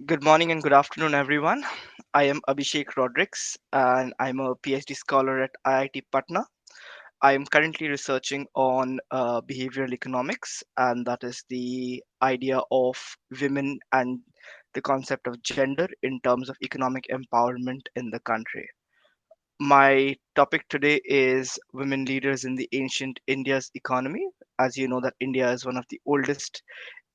Good morning and good afternoon, everyone. I am Abhisekh Rodricks, and I'm a PhD scholar at IIT PATNA. I am currently researching on behavioral economics, and that is the idea of women and the concept of gender in terms of economic empowerment in the country. My topic today is women leaders in the ancient India's economy. As you know, that India is one of the oldest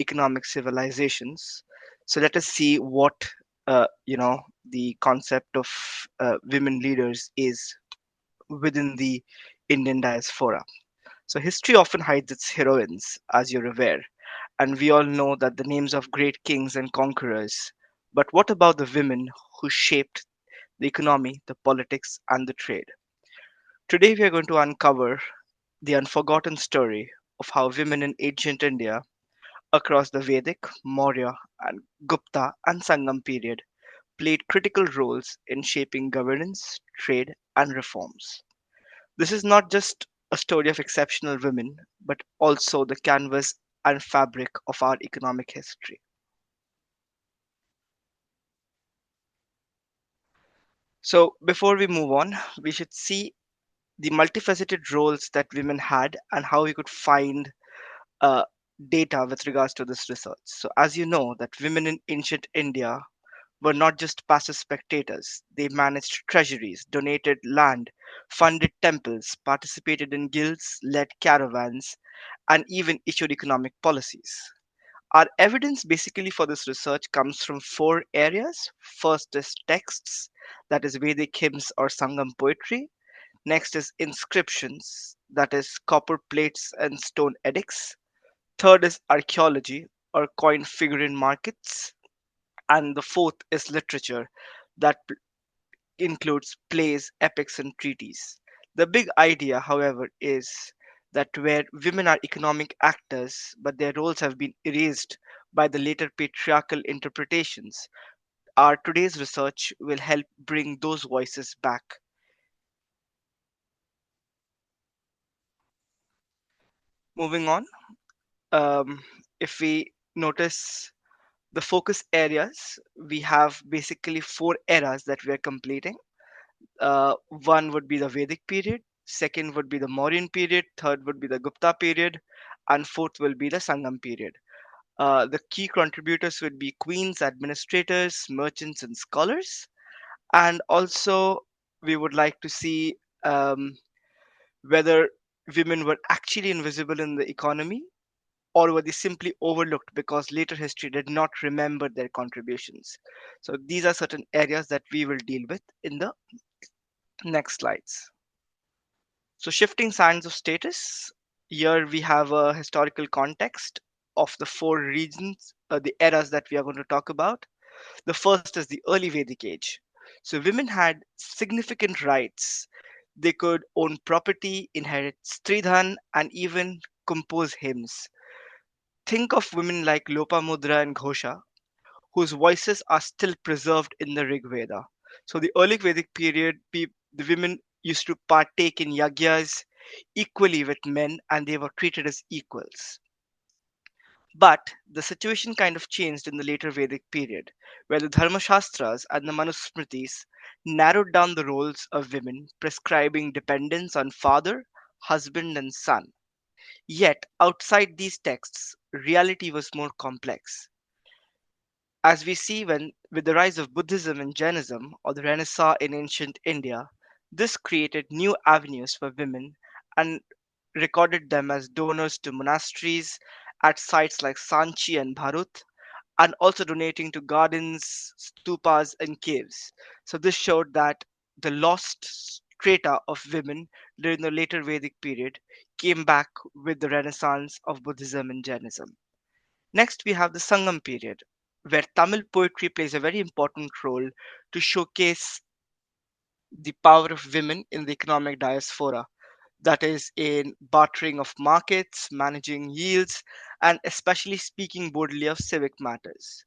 economic civilizations. So let us see what the concept of women leaders is within the Indian diaspora. So history often hides its heroines, as you're aware, and we all know that the names of great kings and conquerors. But what about the women who shaped the economy, the politics, and the trade? Today we are going to uncover the unforgotten story of how women in ancient India across the Vedic, Maurya, and Gupta and Sangam period played critical roles in shaping governance, trade, and reforms. This is not just a story of exceptional women, but also the canvas and fabric of our economic history. So, before we move on, we should see the multifaceted roles that women had and how we could find uh, data with regards to this research. So, as you know, that women in ancient India were not just passive spectators. They managed treasuries, donated land, funded temples, participated in guilds, led caravans, and even issued economic policies. Our evidence basically for this research comes from four areas. First is texts, that is Vedic hymns or Sangam poetry. Next is inscriptions, that is copper plates and stone edicts. Third is archaeology or coin figurine markets. And the fourth is literature that includes plays, epics, and treaties. The big idea, however, is that where women are economic actors, but their roles have been erased by the later patriarchal interpretations, our today's research will help bring those voices back. Moving on, um, if we notice the focus areas, we have basically four eras that we are completing. One would be the Vedic period, second would be the Mauryan period, third would be the Gupta period, and fourth will be the Sangam period. The key contributors would be queens, administrators, merchants, and scholars. And also, we would like to see whether women were actually invisible in the economy or were they simply overlooked because later history did not remember their contributions. So, these are certain areas that we will deal with in the next slides. So, shifting sands of status. Here we have a historical context of the four regions, the eras that we are going to talk about. The first is the early Vedic age. So, women had significant rights. They could own property, inherit stridhan, and even compose hymns. Think of women like Lopamudra and Ghosha, whose voices are still preserved in the Rig Veda. So, the early Vedic period, the women used to partake in yagyas equally with men and they were treated as equals. But the situation kind of changed in the later Vedic period, where the Dharmashastras and the Manusmritis narrowed down the roles of women, prescribing dependence on father, husband, and son. Yet, outside these texts, reality was more complex. As we see when with the rise of Buddhism and Jainism or the Renaissance in ancient India, this created new avenues for women and recorded them as donors to monasteries at sites like Sanchi and Bharut, and also donating to gardens, stupas, and caves. So this showed that the lost strata of women during the later Vedic period came back with the renaissance of Buddhism and Jainism. Next, we have the Sangam period, where Tamil poetry plays a very important role to showcase the power of women in the economic diaspora. That is, in bartering of markets, managing yields, and especially speaking boldly of civic matters.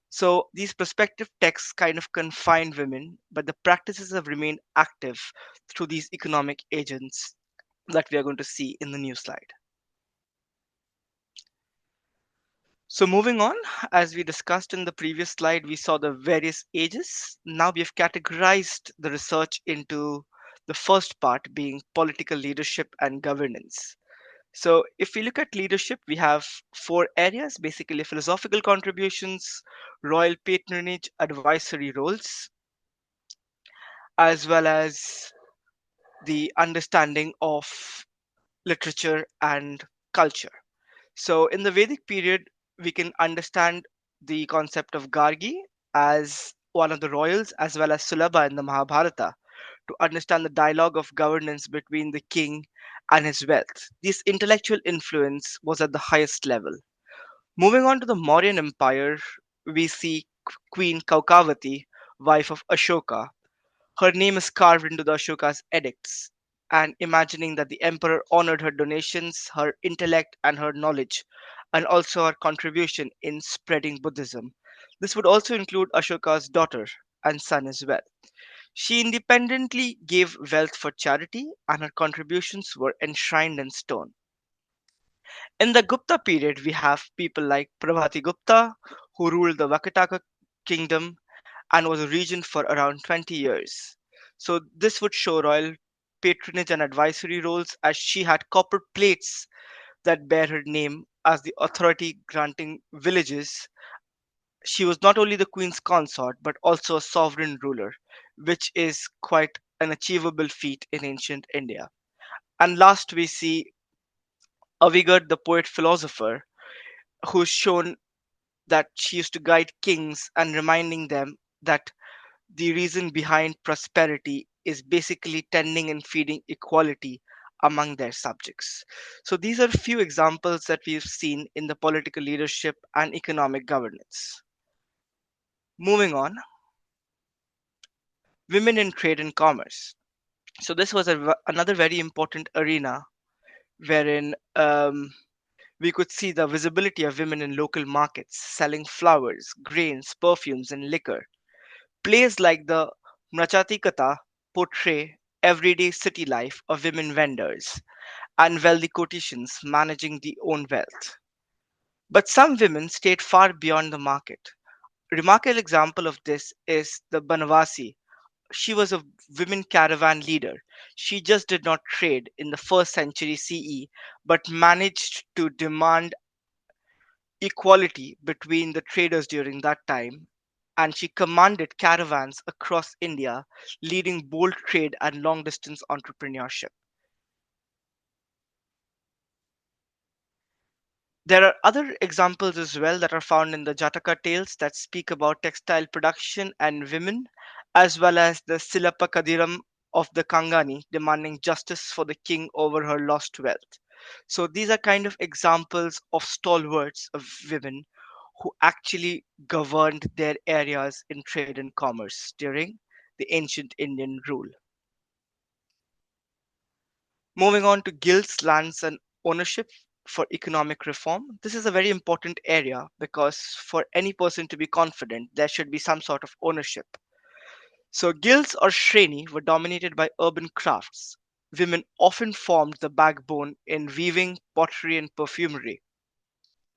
So these prospective texts kind of confine women, but the practices have remained active through these economic agents that we are going to see in the new slide. So, moving on, as we discussed in the previous slide, we saw the various ages. Now we have categorized the research into the first part being political leadership and governance. So, if we look at leadership, we have four areas basically philosophical contributions, royal patronage, advisory roles, as well as the understanding of literature and culture. So, in the Vedic period, we can understand the concept of Gargi as one of the royals, as well as Sulabha in the Mahabharata, to understand the dialogue of governance between the king and his wealth. This intellectual influence was at the highest level. Moving on to the Mauryan Empire, we see Queen Kaukavati, wife of Ashoka. Her name is carved into the Ashoka's edicts, and imagining that the emperor honored her donations, her intellect, and her knowledge, and also her contribution in spreading Buddhism. This would also include Ashoka's daughter and son as well. She independently gave wealth for charity, and her contributions were enshrined in stone. In the Gupta period, we have people like Prabhati Gupta, who ruled the Vakataka kingdom and was a regent for around 20 years. So, this would show royal patronage and advisory roles as she had copper plates that bear her name as the authority granting villages. She was not only the queen's consort but also a sovereign ruler, which is quite an achievable feat in ancient India. And last, we see Avigad, the poet philosopher, who's shown that she used to guide kings and reminding them that the reason behind prosperity is basically tending and feeding equality among their subjects. So these are few examples that we've seen in the political leadership and economic governance. Moving on, women in trade and commerce. So this was another very important arena wherein we could see the visibility of women in local markets selling flowers, grains, perfumes, and liquor. Plays like the Mrachatikata portray everyday city life of women vendors and wealthy quotidians managing their own wealth. But some women stayed far beyond the market. A remarkable example of this is the Banavasi. She was a women caravan leader. She just did not trade in the first century CE, but managed to demand equality between the traders during that time, and she commanded caravans across India, leading bold trade and long distance entrepreneurship. There are other examples as well that are found in the Jataka tales that speak about textile production and women, as well as the Silapa Kadiram of the Kangani demanding justice for the king over her lost wealth. So these are kind of examples of stalwarts of women who actually governed their areas in trade and commerce during the ancient Indian rule. Moving on to guilds, lands, and ownership for economic reform. This is a very important area because for any person to be confident, there should be some sort of ownership. So, guilds or shreni were dominated by urban crafts. Women often formed the backbone in weaving, pottery, and perfumery.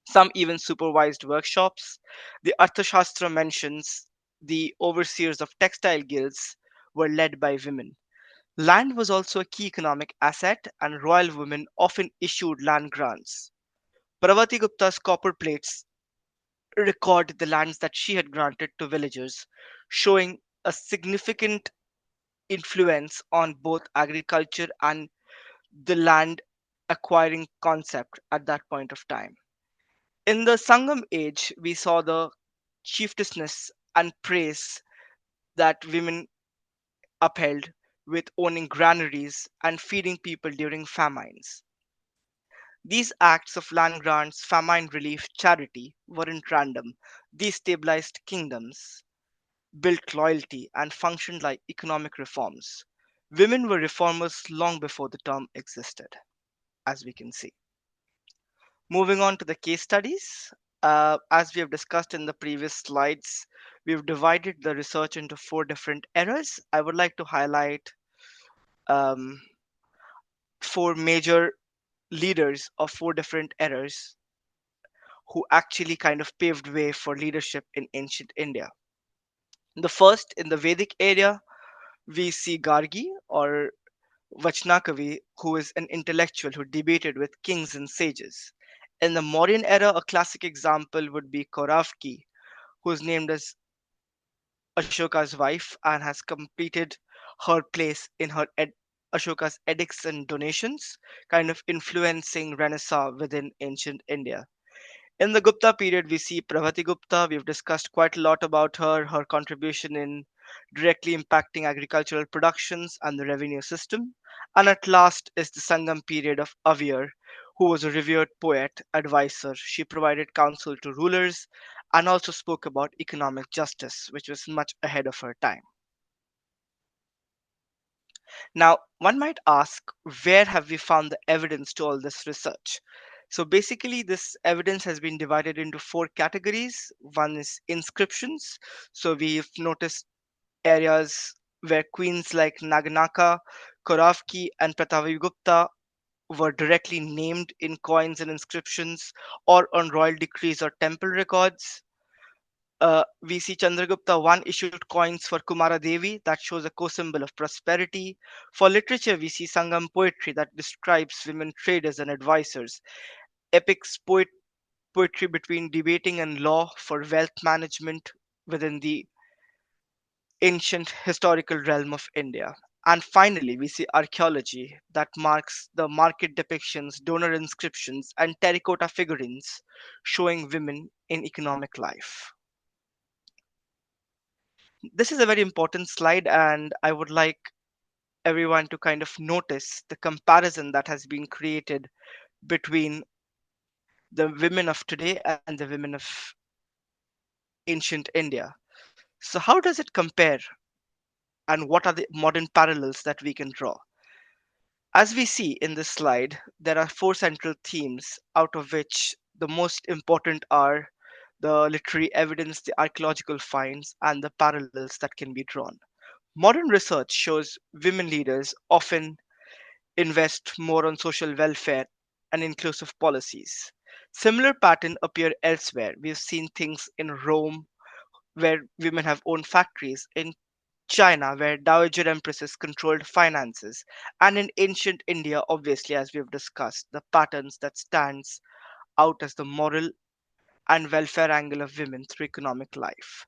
Some even supervised workshops. The Arthashastra mentions the overseers of textile guilds were led by women. Land was also a key economic asset, and royal women often issued land grants. Parvati Gupta's copper plates record the lands that she had granted to villagers, showing a significant influence on both agriculture and the land acquiring concept at that point of time. In the Sangam age, we saw the chiefessness and praise that women upheld with owning granaries and feeding people during famines. These acts of land grants, famine relief, charity weren't random. These stabilized kingdoms, built loyalty, and functioned like economic reforms. Women were reformers long before the term existed, as we can see. Moving on to the case studies. As we have discussed in the previous slides, we've divided the research into four different eras. I would like to highlight um, four major leaders of four different eras. who actually kind of paved way for leadership in ancient India. The first in the Vedic area, we see Gargi or Vachnakavi, who is an intellectual who debated with kings and sages. In the Mauryan era, a classic example would be Koravki, who is named as Ashoka's wife and has completed her place in Ashoka's edicts and donations, kind of influencing Renaissance within ancient India. In the Gupta period, we see Prabhati Gupta. We've discussed quite a lot about her, her contribution in directly impacting agricultural productions and the revenue system. And at last is the Sangam period of Avyar, who was a revered poet, advisor. She provided counsel to rulers and also spoke about economic justice, which was much ahead of her time. Now, one might ask, where have we found the evidence to all this research? So basically, this evidence has been divided into four categories. One is inscriptions. So we've noticed areas where queens like Naganaka, Koravki, and Pratavigupta were directly named in coins and inscriptions or on royal decrees or temple records. We see Chandragupta one issued coins for Kumara Devi that shows a co-symbol of prosperity. For literature, we see Sangam poetry that describes women traders and advisors. Epics poetry between debating and law for wealth management within the ancient historical realm of India. And finally, we see archaeology that marks the market depictions, donor inscriptions, and terracotta figurines showing women in economic life. This is a very important slide, and I would like everyone to kind of notice the comparison that has been created between the women of today and the women of ancient India. So, how does it compare, and what are the modern parallels that we can draw? As we see in this slide, there are four central themes, out of which the most important are the literary evidence, the archaeological finds, and the parallels that can be drawn. Modern research shows women leaders often invest more on social welfare and inclusive policies. Similar pattern appear elsewhere. We've seen things in Rome where women have owned factories, in China where dowager empresses controlled finances, and in ancient India, obviously, as we've discussed, the patterns that stands out as the moral and welfare angle of women through economic life.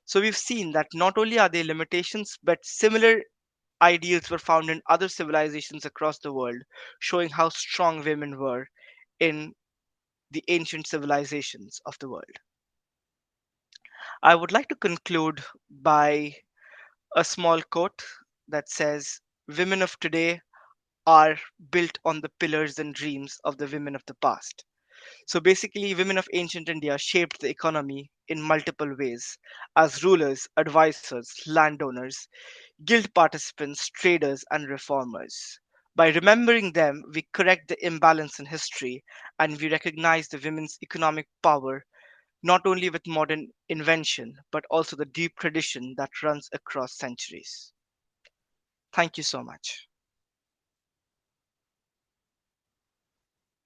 So we've seen that not only are there limitations, but similar ideals were found in other civilizations across the world, showing how strong women were in the ancient civilizations of the world. I would like to conclude by a small quote that says, "Women of today are built on the pillars and dreams of the women of the past." So basically, women of ancient India shaped the economy in multiple ways as rulers, advisors, landowners, guild participants, traders, and reformers. By remembering them, we correct the imbalance in history and we recognize the women's economic power not only with modern invention but also the deep tradition that runs across centuries. Thank you so much.